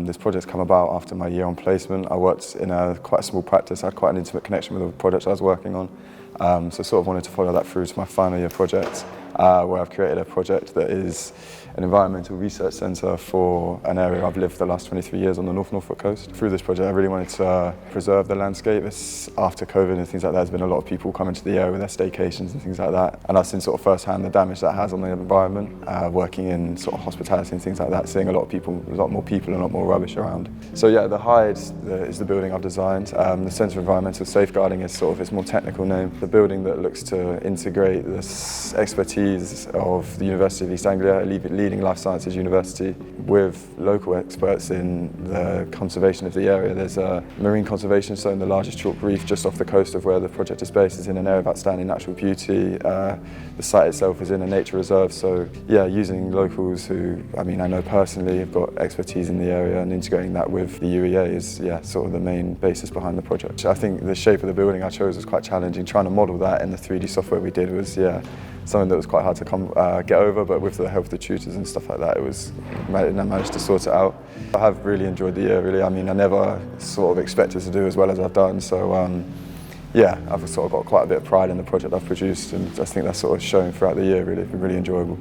This project's come about after my year on placement. I worked in quite a small practice. I had quite an intimate connection with the project I was working on. So sort of wanted to follow that through to my final year project, where I've created a project that is an environmental research centre for an area I've lived for the last 23 years on the Norfolk coast. Through this project I really wanted to preserve the landscape. After COVID and things like that, there's been a lot of people coming to the area with their staycations and things like that, and I've seen sort of firsthand the damage that has on the environment, working in sort of hospitality and things like that, seeing a lot more people and a lot more rubbish around. So yeah, the Hyde is the building I've designed. The Centre for Environmental Safeguarding is sort of its more technical name. The building that looks to integrate this expertise of the University of East Anglia, a leading life sciences university, with local experts in the conservation of the area. There's a marine conservation zone, the largest chalk reef just off the coast of where the project is based, is in an area of outstanding natural beauty. The site itself is in a nature reserve, so yeah, using locals who, I know personally have got expertise in the area and integrating that with the UEA is sort of the main basis behind the project. I think the shape of the building I chose was quite challenging. Trying to model that in the 3D software we did was something that was quite hard to get over, but with the help of the tutors and stuff like that, I managed to sort it out. I have really enjoyed the year, really. I never sort of expected to do as well as I've done, so I've sort of got quite a bit of pride in the project I've produced, and I think that's sort of shown throughout the year, really. It's been really enjoyable.